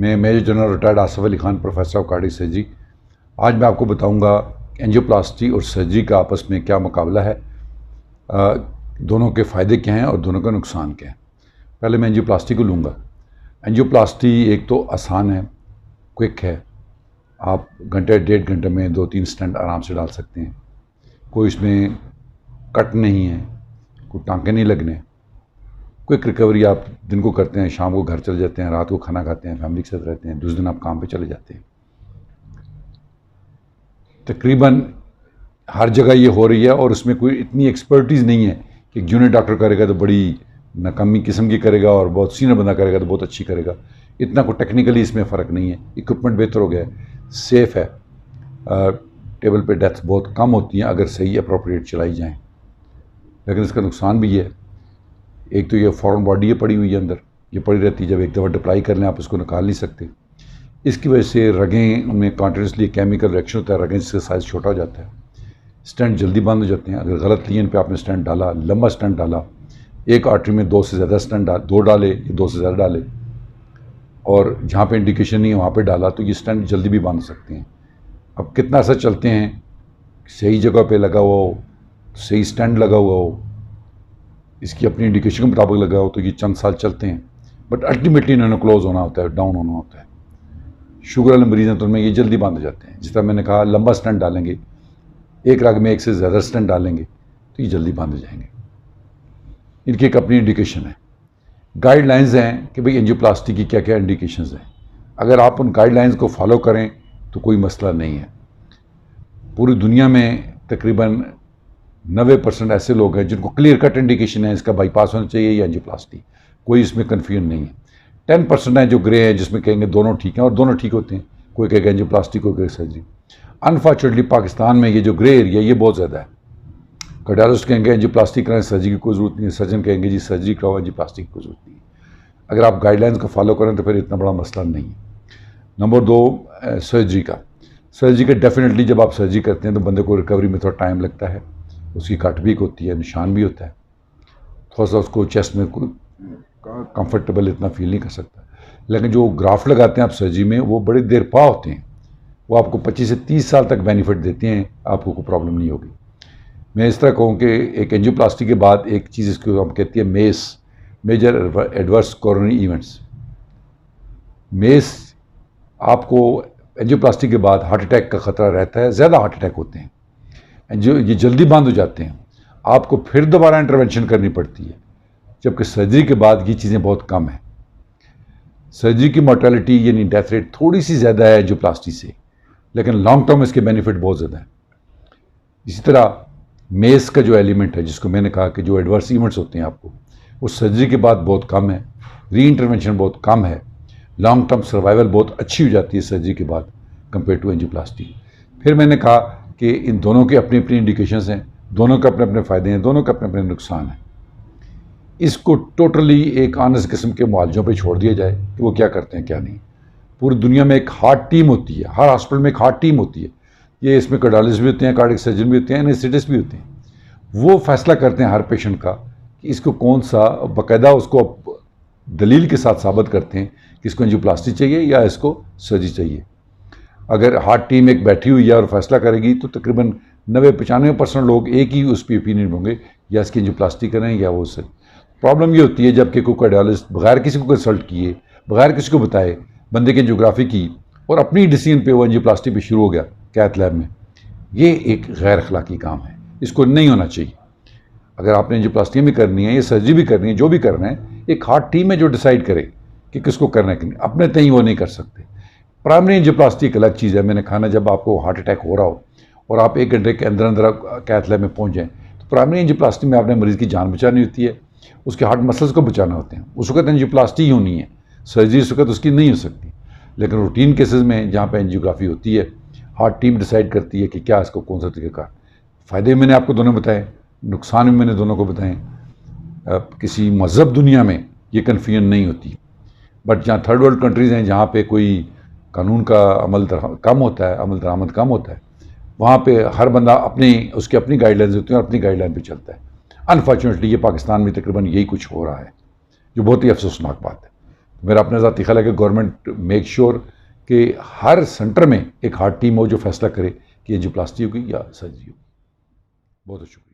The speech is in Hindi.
मैं major general retired Asif Ali Khan, professor of cardiac surgery. आज मैं आपको बताऊंगा एंजियोप्लास्टी और सर्जरी का आपस में क्या मुकाबला है, दोनों के फ़ायदे क्या हैं और दोनों का नुकसान क्या है। पहले मैं एंजियोप्लास्टी को लूँगा। एंजियोप्लास्टी एक तो आसान है, क्विक है, आप घंटे डेढ़ घंटे में 2-3 स्टेंट आराम से डाल सकते हैं। कोई इसमें कट नहीं है, कोई टाँके नहीं लगने, क्विक रिकवरी। आप दिन को करते हैं, शाम को घर चले जाते हैं, रात को खाना खाते हैं, फैमिली के साथ रहते हैं, दूसरे दिन आप काम पे चले जाते हैं। तकरीबन हर जगह ये हो रही है और उसमें कोई इतनी एक्सपर्टीज़ नहीं है कि जूनियर डॉक्टर करेगा तो बड़ी नाकामी किस्म की करेगा और बहुत सीनियर बंदा करेगा तो बहुत अच्छी करेगा। इतना कोई टेक्निकली इसमें फ़र्क नहीं है। इक्विपमेंट बेहतर हो गया है, सेफ़ है, टेबल पे डेथ्स बहुत कम होती हैं अगर सही अप्रोप्रिएट चलाई जाएँ। लेकिन इसका नुकसान भी है। एक तो ये फॉरेन बॉडी है पड़ी हुई है अंदर, ये पड़ी रहती है, जब एक दफ़ा डिप्लाई कर लें आप इसको निकाल नहीं सकते। इसकी वजह से रगें उनमें कॉन्टिन्यूसली केमिकल रिएक्शन होता है, रगें जिसका साइज़ छोटा हो जाता है, स्टेंट जल्दी बंद हो जाते हैं। अगर गलत लीन पे आपने स्टेंट डाला, लंबा स्टेंट डाला, एक आर्टरी में 2 से ज़्यादा स्टेंट दो डाले या 2 से ज़्यादा डाले और जहाँ पे इंडिकेशन नहीं है वहाँ पे डाला, तो ये स्टेंट जल्दी भी बंद हो सकते हैं। अब कितना असर चलते हैं, सही जगह पे लगा हुआ हो, सही स्टेंट लगा हुआ हो, इसकी अपनी इंडिकेशन के मुताबिक लगा हो, तो ये चंद साल चलते हैं। बट अल्टीमेटली इन्होंने क्लोज होना होता है, डाउन होना होता है। शुगर वाले मरीज़ हैं तो उनमें ये जल्दी बंद हो जाते हैं। जिस तरह मैंने कहा, लंबा स्टेंट डालेंगे, एक रग में एक से ज़्यादा स्टेंट डालेंगे तो ये जल्दी बंद हो जाएंगे। इनकी एक अपनी इंडिकेशन है, गाइडलाइंस हैं कि भाई एंजियोप्लास्टी की क्या क्या इंडिकेशंस हैं। अगर आप उन गाइडलाइंस को फॉलो करें तो कोई मसला नहीं है। पूरी दुनिया में तकरीबन 90% ऐसे लोग हैं जिनको क्लियर कट इंडिकेशन है इसका बाईपास होना चाहिए या एंजियोप्लास्टी, कोई इसमें कन्फ्यूजन नहीं है। 10% है जो ग्रे हैं जिसमें कहेंगे दोनों ठीक हैं और दोनों ठीक होते हैं, कोई कहेगा एंजियोप्लास्टी, कोई कहेगा सर्जरी। अनफॉर्चुनेटली पाकिस्तान में ये जो ग्रे एरिया ये बहुत ज़्यादा है। कार्डियोलॉजिस्ट कहेंगे एंजियोप्लास्टी कराएं, सर्जरी की कोई ज़रूरत नहीं है। सर्जन कहेंगे जी सर्जरी कराओ, एंजियोप्लास्टी की कोई ज़रूरत नहीं है। अगर आप गाइडलाइंस को फॉलो करें तो फिर इतना बड़ा मसला नहीं है। नंबर 2, सर्जरी का। सर्जरी का डेफिनेटली जब आप सर्जरी करते हैं तो बंदे को रिकवरी में थोड़ा टाइम लगता है, उसकी कट भी होती है, निशान भी होता है, थोड़ा सा उसको चेस्ट में कोई कंफर्टेबल इतना फील नहीं कर सकता। लेकिन जो ग्राफ्ट लगाते हैं आप सर्जरी में, वो बड़ी देर पा होते हैं, वो आपको 25 से 30 साल तक बेनिफिट देते हैं, आपको कोई प्रॉब्लम नहीं होगी। मैं इस तरह कहूँ कि एक एंजियोप्लास्टी के बाद एक चीज़ इसको हम कहती है MACE, major adverse coronary events. MACE आपको एंजियोप्लास्टी के बाद हार्ट अटैक का ख़तरा रहता है, ज़्यादा हार्ट अटैक होते हैं जो ये जल्दी बंद हो जाते हैं, आपको फिर दोबारा इंटरवेंशन करनी पड़ती है, जबकि सर्जरी के बाद ये चीज़ें बहुत कम हैं। सर्जरी की मोर्टेलिटी यानी डेथ रेट थोड़ी सी ज़्यादा है एंजियोप्लास्टी से, लेकिन लॉन्ग टर्म इसके बेनिफिट बहुत ज़्यादा है। इसी तरह मेस का जो एलिमेंट है, जिसको मैंने कहा कि जो एडवर्स इवेंट्स होते हैं आपको, वो सर्जरी के बाद बहुत कम है, री इंटरवेंशन बहुत कम है, लॉन्ग टर्म सर्वाइवल बहुत अच्छी हो जाती है सर्जरी के बाद कंपेयर टू एंजियोप्लास्टी। फिर मैंने कहा कि इन दोनों के अपनी अपनी इंडिकेशंस हैं, दोनों के अपने अपने फ़ायदे हैं, दोनों के अपने अपने नुकसान हैं। इसको टोटली एक ऑनेस्ट किस्म के मुआलजों पे छोड़ दिया जाए कि वो क्या करते हैं क्या नहीं। पूरी दुनिया में एक हार्ट टीम होती है, हर हॉस्पिटल में एक हार्ट टीम होती है। ये इसमें कार्डियोलॉजिस्ट भी होते हैं, कार्डियक सर्जन भी होते हैं, एनेस्थेटिस्ट भी होते हैं। वो फैसला करते हैं हर पेशेंट का कि इसको कौन सा, बाकायदा उसको दलील के साथ साबित करते हैं कि इसको एंजियोप्लास्टी चाहिए या इसको सर्जरी चाहिए। अगर हार्ट टीम एक बैठी हुई है और फैसला करेगी तो तकरीबन 90-95% लोग एक ही उस पर ओपिनियन होंगे, या इसकी एंजियोप्लास्टी करें या वो सर्जरी। प्रॉब्लम ये होती है जबकि कोई कार्डियोलॉजिस्ट बगैर किसी को कंसल्ट किए, बगैर किसी को बताए, बंदे की एंजियोग्राफी की और अपनी डिसीजन पे वो एंजियोप्लास्टी पे शुरू हो गया कैथ लैब में। ये एक गैर अखलाकी काम है, इसको नहीं होना चाहिए। अगर आपने एंजियोप्लास्टी भी करनी है या सर्जरी भी करनी है, जो भी करना है, एक हार्ट टीम है जो डिसाइड करे कि किसको करना है कि नहीं। अपने तय वो नहीं कर सकते। प्राइमरी एंजियोप्लास्टी एक अलग चीज़ है। मैंने कहा ना, जब आपको हार्ट अटैक हो रहा हो और आप 1 घंटे के अंदर अंदर कैथ लैब में पहुँच जाएँ, तो प्राइमरी एंजियोप्लास्टी में आपने मरीज़ की जान बचानी होती है, उसके हार्ट मसल्स को बचाना होते हैं। उस वक्त एंजियोप्लास्टी ही होनी है, सर्जरी उस वक्त उसकी नहीं हो सकती। लेकिन रूटीन केसेस में जहाँ पे एंजियोग्राफी होती है, हार्ट टीम डिसाइड करती है कि क्या इसको कौन सा तरीका। फ़ायदे मैंने आपको दोनों बताए, नुकसान भी मैंने दोनों को बताएं। किसी मज़हब दुनिया में ये कन्फ्यूजन नहीं होती, बट जहाँ थर्ड वर्ल्ड कंट्रीज़ हैं, जहाँ पे कोई कानून का अमल कम होता है, अमल दरामद कम होता है, वहाँ पे हर बंदा उसकी अपनी गाइडलाइंस होती हैं और अपनी गाइडलाइन पे चलता है। अनफॉर्चुनेटली ये पाकिस्तान में तकरीबन यही कुछ हो रहा है, जो बहुत ही अफसोसनाक बात है। मेरा अपना ज़ाती ख्याल है कि गवर्नमेंट मेक श्योर कि हर सेंटर में एक हार्ट टीम हो जो फैसला करे कि एंजियोप्लास्टी होगी या सर्जरी होगी। बहुत शुक्रिया।